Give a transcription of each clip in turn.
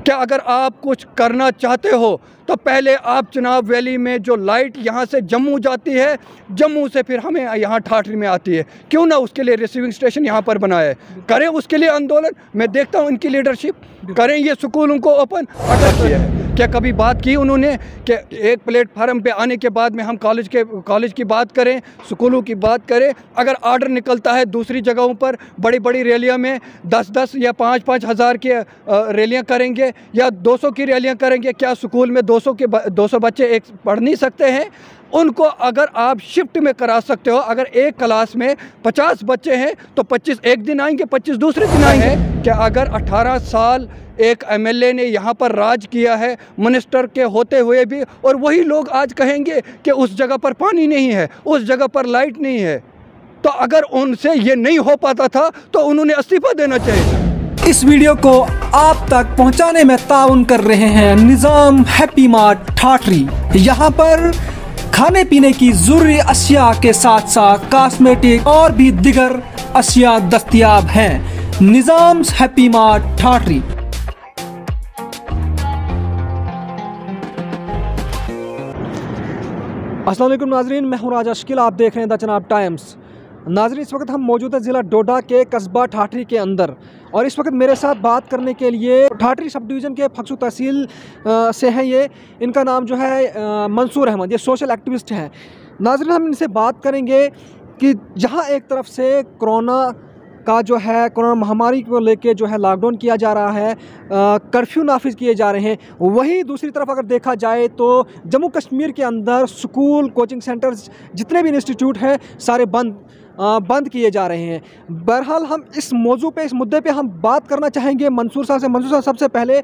क्या अगर आप कुछ करना चाहते हो तो पहले आप चिनाब वैली में जो लाइट यहाँ से जम्मू जाती है, जम्मू से फिर हमें यहाँ ठाठरी में आती है, क्यों ना उसके लिए रिसीविंग स्टेशन यहाँ पर बनाए, करें उसके लिए आंदोलन। मैं देखता हूँ इनकी लीडरशिप, करें ये स्कूलों को ओपन। अगर किया है क्या कभी बात की उन्होंने कि एक प्लेटफार्म पे आने के बाद में हम कॉलेज की बात करें, स्कूलों की बात करें। अगर ऑर्डर निकलता है दूसरी जगहों पर बड़ी बड़ी रैलियां में 10-10 या 5-5 हज़ार की रैलियां करेंगे या 200 की रैलियां करेंगे, क्या स्कूल में 200 बच्चे एक पढ़ नहीं सकते हैं? उनको अगर आप शिफ्ट में करा सकते हो, अगर एक क्लास में 50 बच्चे हैं तो 25 एक दिन आएंगे, 25 दूसरे दिन आएंगे। क्या अगर 18 साल एक एमएलए ने यहाँ पर राज किया है मिनिस्टर के होते हुए भी, और वही लोग आज कहेंगे कि उस जगह पर पानी नहीं है, उस जगह पर लाइट नहीं है, तो अगर उनसे ये नहीं हो पाता था तो उन्होंने इस्तीफा देना चाहिए। इस वीडियो को आप तक पहुंचाने में ताउन कर रहे हैं निज़ाम हैप्पी मार्ट ठाठरी। यहाँ पर खाने पीने की ज़रूरी अशिया के साथ साथ कॉस्मेटिक और भी दिगर अशिया दस्तयाब हैं। निज़ाम हैप्पी मार्ट ठाठरी। अस्सलाम वालेकुम नाजरीन, मैं हूं राजा शकील, आप देख रहे हैं द चिनाब टाइम्स। नाजरीन, इस वक्त हम मौजूद हैं ज़िला डोडा के कस्बा ठाठरी के अंदर, और इस वक्त मेरे साथ बात करने के लिए ठाठरी सब डिवीज़न के फक्सू तहसील से हैं। ये इनका नाम जो है मंसूर अहमद, ये सोशल एक्टिविस्ट हैं। नाजरीन, हम इनसे बात करेंगे कि जहाँ एक तरफ से कोरोना का जो है कोरोना महामारी को लेके जो है लॉकडाउन किया जा रहा है, कर्फ्यू नाफिज किए जा रहे हैं, वहीं दूसरी तरफ अगर देखा जाए तो जम्मू कश्मीर के अंदर स्कूल, कोचिंग सेंटर्स, जितने भी इंस्टीट्यूट हैं सारे बंद किए जा रहे हैं। बहरहाल हम इस मौजू पे, इस मुद्दे पे हम बात करना चाहेंगे मंसूर साहब से। मंसूर साहब, सबसे पहले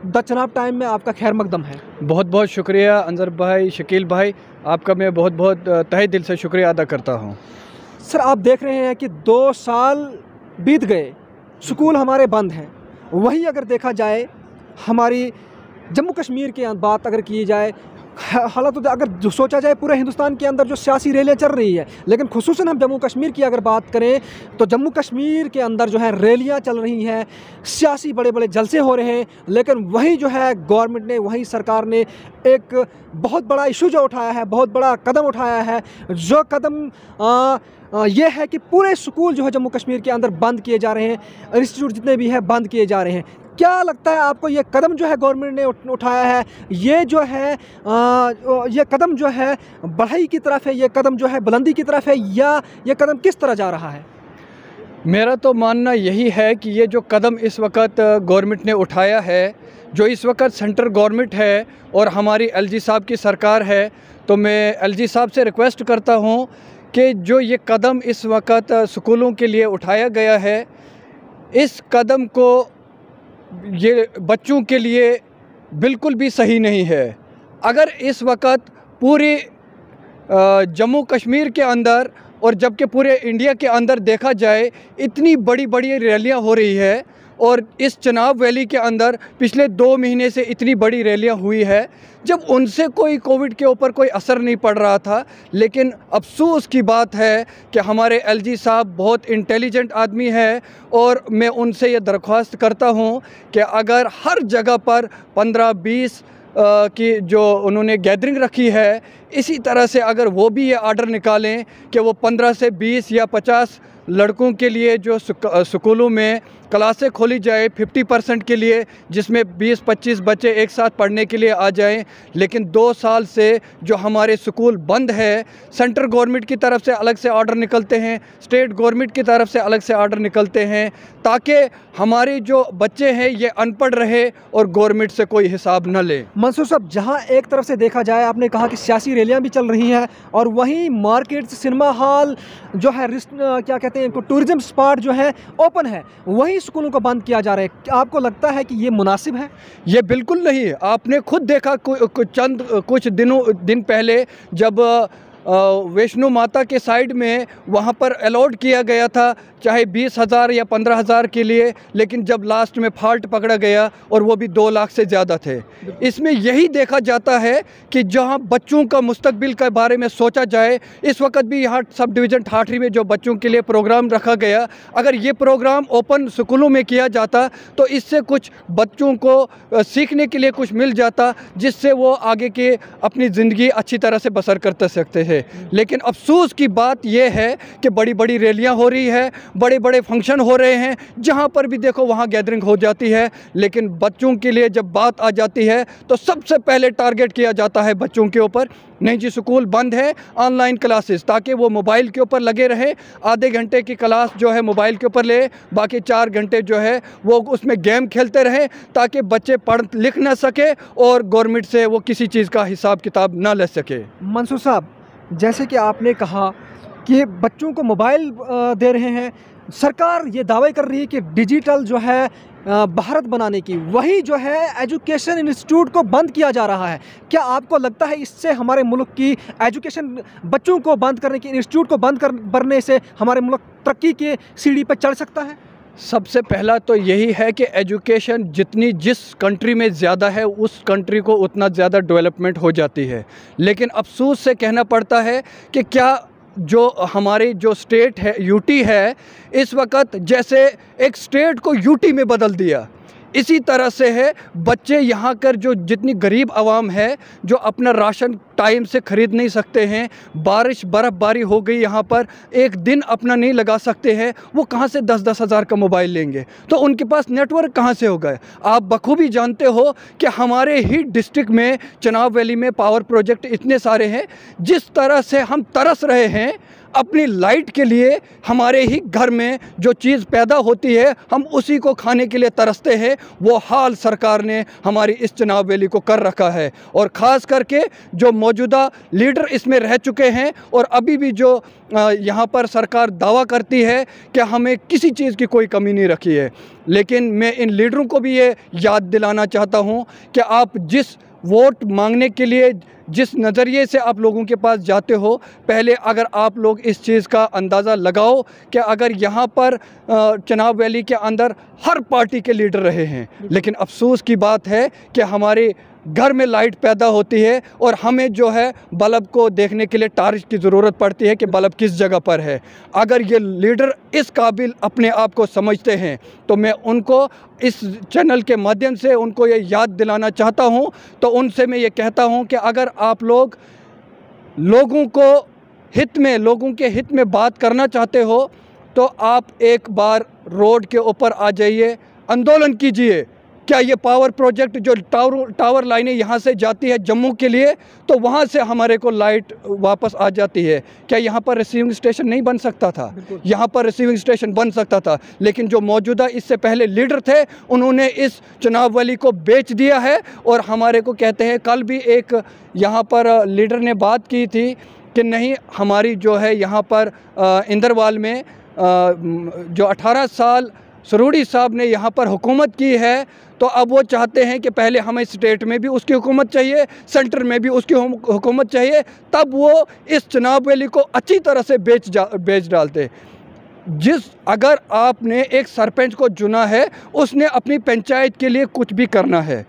द चिनाब टाइम में आपका खैर मकदम है। बहुत बहुत शुक्रिया अंजर भाई, शकील भाई, आपका मैं बहुत बहुत तहे दिल से शुक्रिया अदा करता हूँ। सर, आप देख रहे हैं कि 2 साल बीत गए, स्कूल हमारे बंद हैं। वहीं अगर देखा जाए हमारी जम्मू कश्मीर की बात अगर की जाए, हालात तो अगर सोचा जाए पूरे हिंदुस्तान के अंदर जो सियासी रैलियाँ चल रही है, लेकिन खुसूसन हम जम्मू कश्मीर की अगर बात करें तो जम्मू कश्मीर के अंदर जो है रैलियाँ चल रही हैं, सियासी बड़े बड़े जलसे हो रहे हैं, लेकिन वहीं जो है गवर्नमेंट ने, वहीं सरकार ने एक बहुत बड़ा इशू जो उठाया है, बहुत बड़ा कदम उठाया है। जो कदम ये है कि पूरे स्कूल जो है जम्मू कश्मीर के अंदर बंद किए जा रहे हैं, इंस्टीट्यूट जितने भी हैं बंद किए जा रहे हैं। क्या लगता है आपको, ये कदम जो है गवर्नमेंट ने उठाया है, ये जो है ये कदम जो है बढ़ाई की तरफ है, ये कदम जो है बुलंदी की तरफ है, या ये कदम किस तरह जा रहा है? मेरा तो मानना यही है कि ये जो कदम इस वक्त गवर्नमेंट ने उठाया है, जो इस वक्त सेंट्रल गवर्नमेंट है और हमारी एलजी साहब की सरकार है, तो मैं एलजी साहब से रिक्वेस्ट करता हूँ कि जो ये कदम इस वक्त स्कूलों के लिए उठाया गया है, इस कदम को ये बच्चों के लिए बिल्कुल भी सही नहीं है। अगर इस वक्त पूरी जम्मू कश्मीर के अंदर और जबकि पूरे इंडिया के अंदर देखा जाए, इतनी बड़ी बड़ी रैलियां हो रही है, और इस चिनाब वैली के अंदर पिछले 2 महीने से इतनी बड़ी रैलियां हुई है, जब उनसे कोई कोविड के ऊपर कोई असर नहीं पड़ रहा था। लेकिन अफसोस की बात है कि हमारे एलजी साहब बहुत इंटेलिजेंट आदमी है, और मैं उनसे ये दरख्वास्त करता हूँ कि अगर हर जगह पर 15-20 की जो उन्होंने गैदरिंग रखी है, इसी तरह से अगर वो भी ये आर्डर निकालें कि वो 15 से 20 या 50 लड़कों के लिए जो स्कूलों में क्लासें खोली जाए 50% के लिए, जिसमें 20-25 बच्चे एक साथ पढ़ने के लिए आ जाएं। लेकिन 2 साल से जो हमारे स्कूल बंद है, सेंट्रल गवर्नमेंट की तरफ से अलग से ऑर्डर निकलते हैं, स्टेट गवर्नमेंट की तरफ से अलग से ऑर्डर निकलते हैं, ताकि हमारे जो बच्चे हैं ये अनपढ़ रहे और गवर्नमेंट से कोई हिसाब न ले। मंसूर साहब, जहाँ एक तरफ से देखा जाए, आपने कहा कि सियासी रैलियाँ भी चल रही हैं, और वहीं मार्केट, सिनेमा हॉल जो है, क्या कहते हैं, टूरिज्म स्पॉट जो है ओपन है, वहीं स्कूलों को बंद किया जा रहा है। आपको लगता है कि ये मुनासिब है? ये बिल्कुल नहीं। आपने खुद देखा कुछ दिन पहले जब वैष्णो माता के साइड में वहाँ पर अलॉट किया गया था, चाहे 20,000 या 15,000 के लिए, लेकिन जब लास्ट में फॉल्ट पकड़ा गया और वो भी 2 लाख से ज़्यादा थे। इसमें यही देखा जाता है कि जहाँ बच्चों का मुस्तकबिल के बारे में सोचा जाए, इस वक्त भी यहाँ सब डिवीज़न ठाठरी में जो बच्चों के लिए प्रोग्राम रखा गया, अगर ये प्रोग्राम ओपन स्कूलों में किया जाता तो इससे कुछ बच्चों को सीखने के लिए कुछ मिल जाता, जिससे वो आगे के अपनी ज़िंदगी अच्छी तरह से बसर कर सकते थे। लेकिन अफसोस की बात यह है कि बड़ी बड़ी रैलियां हो रही है, बड़े बड़े फंक्शन हो रहे हैं, जहां पर भी देखो वहां गैदरिंग हो जाती है, लेकिन बच्चों के लिए जब बात आ जाती है तो सबसे पहले टारगेट किया जाता है बच्चों के ऊपर। नहीं जी, स्कूल बंद है, ऑनलाइन क्लासेस, ताकि वो मोबाइल के ऊपर लगे रहे, आधे घंटे की क्लास जो है मोबाइल के ऊपर ले, बाकी 4 घंटे जो है वो उसमें गेम खेलते रहे, ताकि बच्चे पढ़ लिख ना सके और गवर्नमेंट से वो किसी चीज़ का हिसाब किताब ना ले सके। मंसूर साहब, जैसे कि आपने कहा कि बच्चों को मोबाइल दे रहे हैं, सरकार ये दावे कर रही है कि डिजिटल जो है भारत बनाने की, वही जो है एजुकेशन इंस्टीट्यूट को बंद किया जा रहा है। क्या आपको लगता है इससे हमारे मुल्क की एजुकेशन, बच्चों को बंद करने की, इंस्टीट्यूट को बंद करने से हमारे मुल्क तरक्की के सीढ़ी पर चढ़ सकता है? सबसे पहला तो यही है कि एजुकेशन जितनी जिस कंट्री में ज़्यादा है उस कंट्री को उतना ज़्यादा डेवलपमेंट हो जाती है। लेकिन अफसोस से कहना पड़ता है कि क्या जो हमारी जो स्टेट है यूटी है, इस वक्त जैसे एक स्टेट को यूटी में बदल दिया, इसी तरह से है। बच्चे यहाँ कर जो जितनी गरीब आवाम है, जो अपना राशन टाइम से ख़रीद नहीं सकते हैं, बारिश बर्फ़बारी हो गई यहाँ पर, एक दिन अपना नहीं लगा सकते हैं, वो कहाँ से 10-10 हज़ार का मोबाइल लेंगे? तो उनके पास नेटवर्क कहाँ से होगा? आप बखूबी जानते हो कि हमारे ही डिस्ट्रिक्ट में चिनाब वैली में पावर प्रोजेक्ट इतने सारे हैं, जिस तरह से हम तरस रहे हैं अपनी लाइट के लिए, हमारे ही घर में जो चीज़ पैदा होती है हम उसी को खाने के लिए तरसते हैं, वो हाल सरकार ने हमारी इस चिनाब वैली को कर रखा है। और ख़ास करके जो मौजूदा लीडर इसमें रह चुके हैं, और अभी भी जो यहाँ पर सरकार दावा करती है कि हमें किसी चीज़ की कोई कमी नहीं रखी है, लेकिन मैं इन लीडरों को भी ये याद दिलाना चाहता हूँ कि आप जिस वोट मांगने के लिए जिस नज़रिए से आप लोगों के पास जाते हो, पहले अगर आप लोग इस चीज़ का अंदाज़ा लगाओ कि अगर यहाँ पर चिनाब वैली के अंदर हर पार्टी के लीडर रहे हैं, लेकिन अफसोस की बात है कि हमारे घर में लाइट पैदा होती है और हमें जो है बल्ब को देखने के लिए टार्च की ज़रूरत पड़ती है कि बल्ब किस जगह पर है। अगर ये लीडर इस काबिल अपने आप को समझते हैं तो मैं उनको इस चैनल के माध्यम से उनको ये याद दिलाना चाहता हूँ। तो उनसे मैं ये कहता हूँ कि अगर आप लोग लोगों के हित में बात करना चाहते हो तो आप एक बार रोड के ऊपर आ जाइए, आंदोलन कीजिए। क्या ये पावर प्रोजेक्ट जो टावर लाइनें यहाँ से जाती है जम्मू के लिए, तो वहाँ से हमारे को लाइट वापस आ जाती है, क्या यहाँ पर रिसीविंग स्टेशन नहीं बन सकता था? यहाँ पर रिसीविंग स्टेशन बन सकता था, लेकिन जो मौजूदा इससे पहले लीडर थे उन्होंने इस चिनाब वैली को बेच दिया है। और हमारे को कहते हैं, कल भी एक यहाँ पर लीडर ने बात की थी कि नहीं, हमारी जो है यहाँ पर इंदरवाल में जो 18 साल सरूड़ी साहब ने यहाँ पर हुकूमत की है, तो अब वो चाहते हैं कि पहले हमें स्टेट में भी उसकी हुकूमत चाहिए, सेंटर में भी उसकी हुकूमत चाहिए, तब वो इस चिनाब वैली को अच्छी तरह से बेच डालते। अगर आपने एक सरपंच को चुना है, उसने अपनी पंचायत के लिए कुछ भी करना है,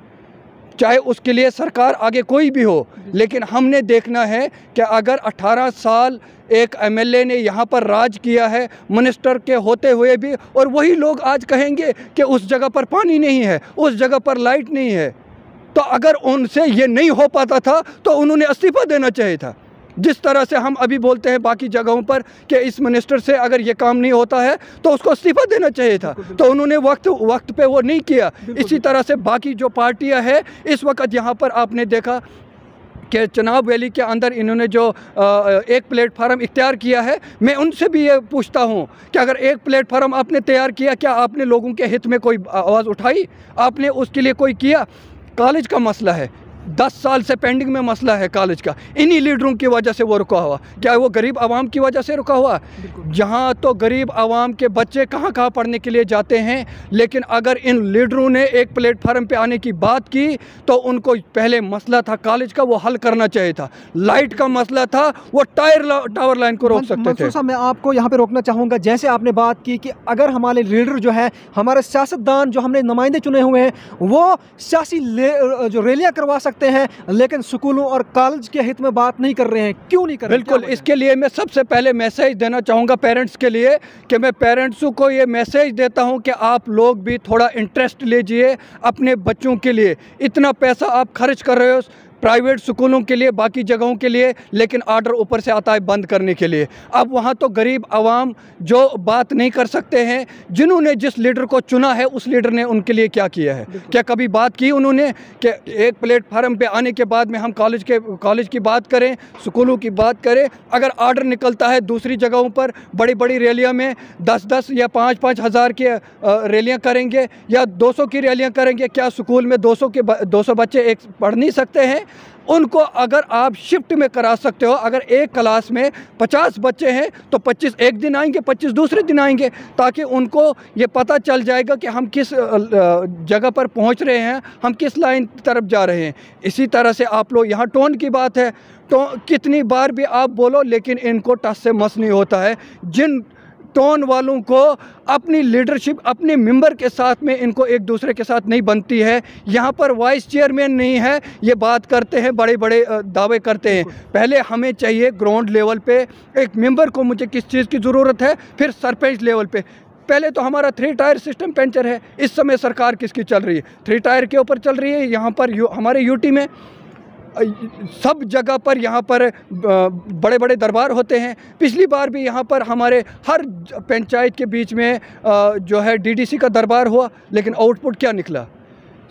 चाहे उसके लिए सरकार आगे कोई भी हो, लेकिन हमने देखना है कि अगर 18 साल एक एमएलए ने यहाँ पर राज किया है मिनिस्टर के होते हुए भी, और वही लोग आज कहेंगे कि उस जगह पर पानी नहीं है, उस जगह पर लाइट नहीं है, तो अगर उनसे ये नहीं हो पाता था तो उन्होंने इस्तीफ़ा देना चाहिए था। जिस तरह से हम अभी बोलते हैं बाकी जगहों पर कि इस मिनिस्टर से अगर ये काम नहीं होता है तो उसको इस्तीफ़ा देना चाहिए था, तो उन्होंने वक्त पे वो नहीं किया। इसी तरह से बाकी जो पार्टियां हैं इस वक्त यहाँ पर आपने देखा कि चिनाब वैली के अंदर इन्होंने जो एक प्लेटफार्म इख्तियार किया है, मैं उनसे भी ये पूछता हूँ कि अगर एक प्लेटफार्म आपने तैयार किया, क्या आपने लोगों के हित में कोई आवाज़ उठाई? आपने उसके लिए कोई किया? कॉलेज का मसला है, 10 साल से पेंडिंग में मसला है कॉलेज का, इन्हीं लीडरों की वजह से वो रुका हुआ। क्या वो गरीब आवाम की वजह से रुका हुआ? जहाँ तो गरीब आवाम के बच्चे कहाँ कहाँ पढ़ने के लिए जाते हैं, लेकिन अगर इन लीडरों ने एक प्लेटफार्म पे आने की बात की तो उनको पहले मसला था कॉलेज का वो हल करना चाहिए था। लाइट का मसला था, वो टावर लाइन को रोक सकते थे। मंसूर साहब, मैं आपको यहाँ पे रोकना चाहूँगा। जैसे आपने बात की कि अगर हमारे लीडर जो है, हमारे सियासतदान जो हमने नुमाइंदे चुने हुए हैं, वो सियासी जो रैलियाँ करवा सकते हैं, लेकिन स्कूलों और कॉलेज के हित में बात नहीं कर रहे हैं, क्यों नहीं कर रहे? बिल्कुल, इसके लिए मैं सबसे पहले मैसेज देना चाहूँगा पेरेंट्स के लिए कि मैं पेरेंट्सों को ये मैसेज देता हूँ कि आप लोग भी थोड़ा इंटरेस्ट लीजिए अपने बच्चों के लिए। इतना पैसा आप खर्च कर रहे हो प्राइवेट स्कूलों के लिए, बाकी जगहों के लिए, लेकिन ऑर्डर ऊपर से आता है बंद करने के लिए। अब वहाँ तो गरीब आवाम जो बात नहीं कर सकते हैं, जिन्होंने जिस लीडर को चुना है उस लीडर ने उनके लिए क्या किया है? क्या कभी बात की उन्होंने कि एक प्लेटफार्म पे आने के बाद में हम कॉलेज की बात करें, स्कूलों की बात करें? अगर ऑर्डर निकलता है दूसरी जगहों पर बड़ी बड़ी रैलियाँ में 10-10 या 5-5 हज़ार की रैलियाँ करेंगे या 200 की रैलियाँ करेंगे, क्या स्कूल में 200 बच्चे एक पढ़ नहीं सकते हैं? उनको अगर आप शिफ्ट में करा सकते हो, अगर एक क्लास में 50 बच्चे हैं तो 25 एक दिन आएंगे, 25 दूसरे दिन आएंगे, ताकि उनको ये पता चल जाएगा कि हम किस जगह पर पहुंच रहे हैं, हम किस लाइन तरफ जा रहे हैं। इसी तरह से आप लोग, यहाँ टोन की बात है, तो कितनी बार भी आप बोलो लेकिन इनको टस से मस नहीं होता है। जिन टोन वालों को अपनी लीडरशिप अपने मेंबर के साथ में इनको एक दूसरे के साथ नहीं बनती है। यहाँ पर वाइस चेयरमैन नहीं है, ये बात करते हैं, बड़े बड़े दावे करते हैं। पहले हमें चाहिए ग्राउंड लेवल पे एक मेंबर को, मुझे किस चीज़ की ज़रूरत है, फिर सरपंच लेवल पे। पहले तो हमारा 3 टायर सिस्टम पंचर है। इस समय सरकार किसकी चल रही है? 3 टायर के ऊपर चल रही है। यहाँ पर हमारे यूटी में सब जगह पर यहाँ पर बड़े बड़े दरबार होते हैं। पिछली बार भी यहाँ पर हमारे हर पंचायत के बीच में जो है डीडीसी का दरबार हुआ, लेकिन आउटपुट क्या निकला?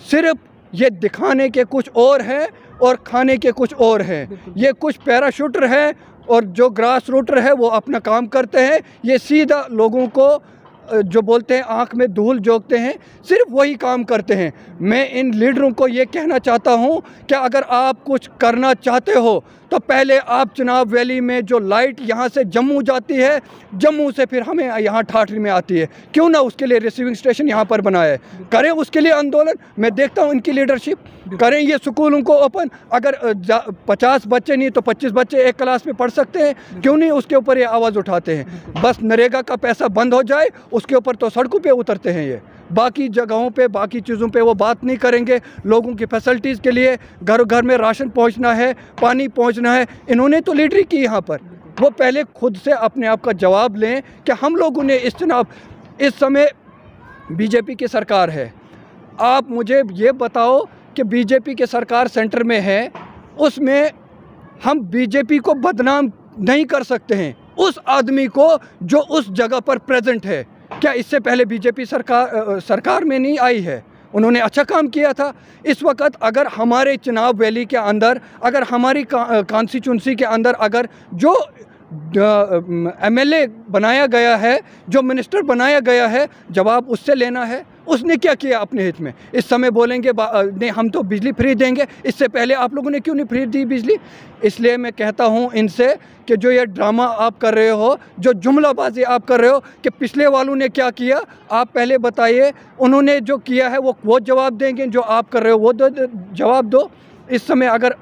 सिर्फ ये दिखाने के कुछ और हैं और खाने के कुछ और हैं। ये कुछ पैराशूटर हैं और जो ग्रास रूटर है वो अपना काम करते हैं। ये सीधा लोगों को जो बोलते हैं आँख में धूल झोंकते हैं, सिर्फ वही काम करते हैं। मैं इन लीडरों को ये कहना चाहता हूँ कि अगर आप कुछ करना चाहते हो तो पहले आप चुनाव वैली में जो लाइट यहाँ से जम्मू जाती है, जम्मू से फिर हमें यहाँ ठाठरी में आती है, क्यों ना उसके लिए रिसीविंग स्टेशन यहाँ पर बनाया है? करें उसके लिए आंदोलन। मैं देखता हूँ इनकी लीडरशिप, करें ये स्कूलों को ओपन। अगर 50 बच्चे नहीं तो 25 बच्चे एक क्लास में पढ़ सकते हैं, क्यों नहीं उसके ऊपर ये आवाज़ उठाते हैं? बस नरेगा का पैसा बंद हो जाए उसके ऊपर तो सड़कों पे उतरते हैं ये। बाकी जगहों पे, बाकी चीज़ों पे वो बात नहीं करेंगे। लोगों की फैसिलिटीज़ के लिए घर घर में राशन पहुंचना है, पानी पहुंचना है, इन्होंने तो लीडरी की यहाँ पर। वो पहले खुद से अपने आप का जवाब लें कि हम लोगों ने इस चुनाव, इस समय बीजेपी की सरकार है। आप मुझे ये बताओ कि बीजेपी की सरकार सेंटर में है, उसमें हम बीजेपी को बदनाम नहीं कर सकते हैं उस आदमी को जो उस जगह पर प्रेजेंट है। क्या इससे पहले बीजेपी सरकार में नहीं आई है? उन्होंने अच्छा काम किया था। इस वक्त अगर हमारे चुनाव वैली के अंदर, अगर हमारी कॉन्स्टिट्यूंसी के अंदर अगर जो एमएलए बनाया गया है, जो मिनिस्टर बनाया गया है, जवाब उससे लेना है। उसने क्या किया अपने हित में? इस समय बोलेंगे नहीं हम तो बिजली फ्री देंगे, इससे पहले आप लोगों ने क्यों नहीं फ्री दी बिजली? इसलिए मैं कहता हूं इनसे कि जो ये ड्रामा आप कर रहे हो, जो जुमलाबाजी आप कर रहे हो कि पिछले वालों ने क्या किया, आप पहले बताइए। उन्होंने जो किया है वो जवाब देंगे, जो आप कर रहे हो वो जवाब दो। इस समय अगर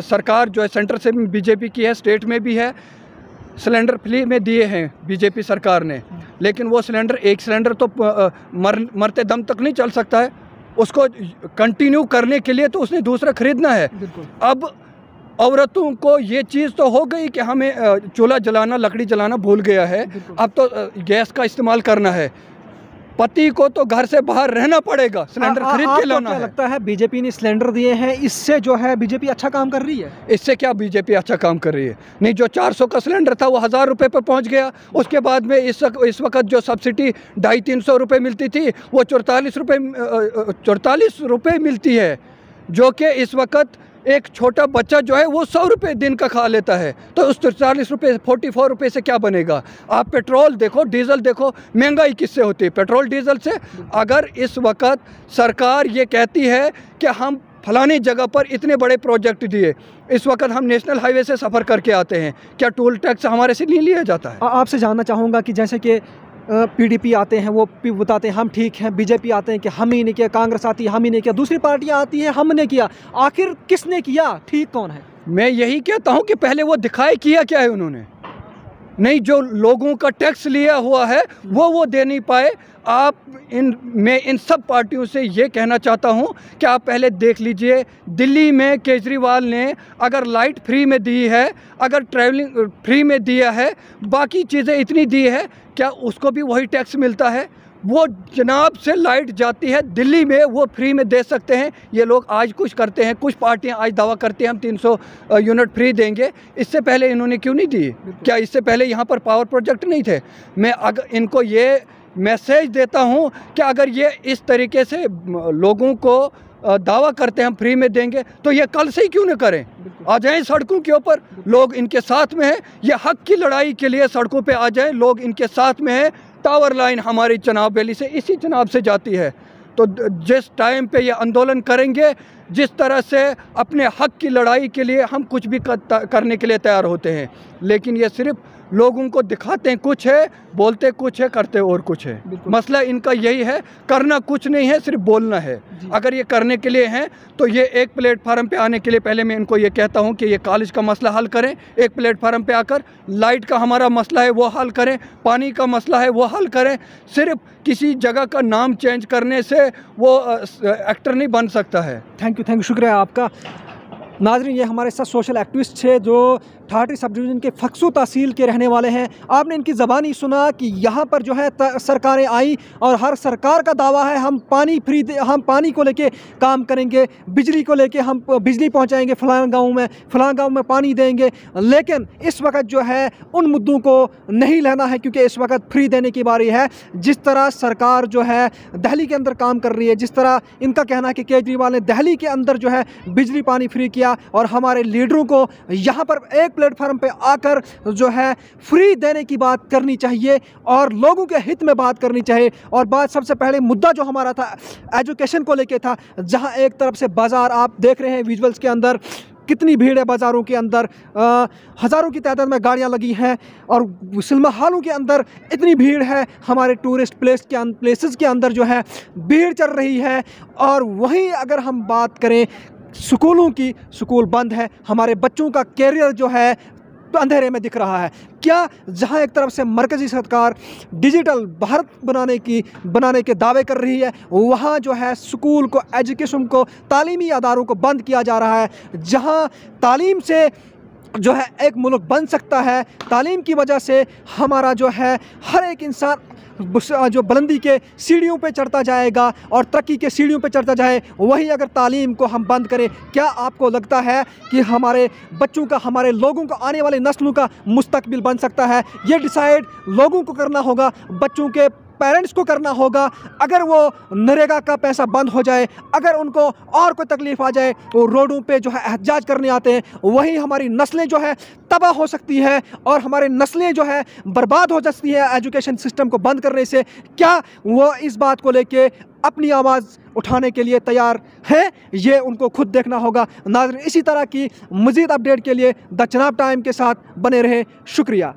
सरकार जो है सेंटर से बीजेपी की है, स्टेट में भी है, सिलेंडर फ्री में दिए हैं बीजेपी सरकार ने, लेकिन वो सिलेंडर, एक सिलेंडर तो मरते दम तक नहीं चल सकता है। उसको कंटिन्यू करने के लिए तो उसने दूसरा खरीदना है। अब औरतों को ये चीज़ तो हो गई कि हमें चूल्हा जलाना, लकड़ी जलाना भूल गया है, अब तो गैस का इस्तेमाल करना है। पति को तो घर से बाहर रहना पड़ेगा, सिलेंडर खरीद के लाना है। लगता है बीजेपी ने सिलेंडर दिए हैं, इससे जो है बीजेपी अच्छा काम कर रही है? इससे क्या बीजेपी अच्छा काम कर रही है? नहीं, जो 400 का सिलेंडर था वो 1000 रुपये पर पहुंच गया। उसके बाद में इस वक्त जो सब्सिडी 250-300 रुपये मिलती थी वो 44 रुपये मिलती है, जो कि इस वक्त एक छोटा बच्चा जो है वो 100 रुपये दिन का खा लेता है, तो उस 40 रुपये 44 रुपये से क्या बनेगा? आप पेट्रोल देखो, डीज़ल देखो, महंगाई किससे होती है? पेट्रोल डीज़ल से। अगर इस वक्त सरकार ये कहती है कि हम फलानी जगह पर इतने बड़े प्रोजेक्ट दिए, इस वक्त हम नेशनल हाईवे से सफ़र करके आते हैं, क्या टोल टैक्स हमारे से नहीं लिया जाता है? आपसे जानना चाहूँगा कि जैसे कि पीडीपी आते हैं, वो बताते हैं हम ठीक हैं, बीजेपी आते हैं कि हम ही नहीं किया, कांग्रेस आती है हम ही नहीं किया, दूसरी पार्टियां आती हैं हमने किया। आखिर किसने किया? ठीक कौन है? मैं यही कहता हूं कि पहले वो दिखाए किया क्या है उन्होंने। नहीं, जो लोगों का टैक्स लिया हुआ है वो दे नहीं पाए। मैं इन सब पार्टियों से ये कहना चाहता हूं कि आप पहले देख लीजिए, दिल्ली में केजरीवाल ने अगर लाइट फ्री में दी है, अगर ट्रैवलिंग फ्री में दिया है, बाकी चीज़ें इतनी दी है, क्या उसको भी वही टैक्स मिलता है? वो जनाब से लाइट जाती है दिल्ली में, वो फ्री में दे सकते हैं। ये लोग आज कुछ करते हैं, कुछ पार्टियां आज दावा करती हैं हम 300 यूनिट फ्री देंगे। इससे पहले इन्होंने क्यों नहीं दिए? क्या इससे पहले यहाँ पर पावर प्रोजेक्ट नहीं थे? मैं अगर इनको ये मैसेज देता हूँ कि अगर ये इस तरीके से लोगों को दावा करते हैं हम फ्री में देंगे, तो ये कल से ही क्यों न करें? आ जाएं सड़कों के ऊपर, लोग इनके साथ में हैं। ये हक की लड़ाई के लिए सड़कों पे आ जाएं, लोग इनके साथ में हैं। टावर लाइन हमारी चनाब वैली से, इसी चनाब से जाती है। तो जिस टाइम पे ये आंदोलन करेंगे, जिस तरह से अपने हक की लड़ाई के लिए हम कुछ भी करने के लिए तैयार होते हैं, लेकिन ये सिर्फ लोगों को दिखाते हैं कुछ है, बोलते कुछ है, करते और कुछ है। मसला इनका यही है, करना कुछ नहीं है, सिर्फ बोलना है। अगर ये करने के लिए हैं तो ये एक प्लेटफार्म पे आने के लिए पहले मैं इनको ये कहता हूँ कि ये कॉलेज का मसला हल करें, एक प्लेटफार्म पे आकर लाइट का हमारा मसला है वो हल करें, पानी का मसला है वो हल करें। सिर्फ किसी जगह का नाम चेंज करने से वो एक्टर नहीं बन सकता है। थैंक यू, शुक्रिया आपका। नाज़रीन, ये हमारे साथ सोशल एक्टिविस्ट थे जो ठाठी सब डिवीज़न के फक्सू तहसील के रहने वाले हैं। आपने इनकी ज़बानी सुना कि यहाँ पर जो है सरकारें आई और हर सरकार का दावा है हम पानी फ्री हम पानी को लेके काम करेंगे, बिजली को लेके हम बिजली पहुँचाएंगे, फलां गाँव में पानी देंगे। लेकिन इस वक्त जो है उन मुद्दों को नहीं लेना है, क्योंकि इस वक्त फ्री देने की बारी है। जिस तरह सरकार जो है दिल्ली के अंदर काम कर रही है, जिस तरह इनका कहना है कि केजरीवाल ने दिल्ली के अंदर जो है बिजली पानी फ्री किया, और हमारे लीडरों को यहाँ पर एक प्लेटफार्म पे आकर जो है फ्री देने की बात करनी चाहिए और लोगों के हित में बात करनी चाहिए। और बात सबसे पहले मुद्दा जो हमारा था एजुकेशन को लेके था, जहाँ एक तरफ से बाज़ार आप देख रहे हैं विजुअल्स के अंदर कितनी भीड़ है, बाज़ारों के अंदर हज़ारों की तादाद में गाड़ियाँ लगी हैं, और सिनेमा हॉलों के अंदर इतनी भीड़ है, हमारे टूरिस्ट प्लेसेस के अंदर जो है भीड़ चल रही है। और वहीं अगर हम बात करें स्कूलों की, स्कूल बंद है, हमारे बच्चों का कैरियर जो है तो अंधेरे में दिख रहा है। क्या जहां एक तरफ से मरकज़ी सरकार डिजिटल भारत बनाने के दावे कर रही है, वहां जो है स्कूल को, एजुकेशन को, तालीमी अदारों को बंद किया जा रहा है। जहां तालीम से जो है एक मुल्क बन सकता है, तालीम की वजह से हमारा जो है हर एक इंसान जो बुलंदी के सीढ़ियों पे चढ़ता जाएगा और तरक्की के सीढ़ियों पे चढ़ता जाए, वहीं अगर तालीम को हम बंद करें, क्या आपको लगता है कि हमारे बच्चों का, हमारे लोगों का, आने वाली नस्लों का मुस्तकबिल बन सकता है? ये डिसाइड लोगों को करना होगा, बच्चों के पेरेंट्स को करना होगा। अगर वो नरेगा का पैसा बंद हो जाए, अगर उनको और कोई तकलीफ़ आ जाए, वो रोडों पे जो है एहतजाज करने आते हैं, वहीं हमारी नस्लें जो है तबाह हो सकती है और हमारे नस्लें जो है बर्बाद हो सकती है एजुकेशन सिस्टम को बंद करने से। क्या वो इस बात को लेके अपनी आवाज़ उठाने के लिए तैयार है? ये उनको खुद देखना होगा। नाज़रीन, इसी तरह की मज़ीद अपडेट के लिए द चनाब टाइम के साथ बने रहे। शुक्रिया।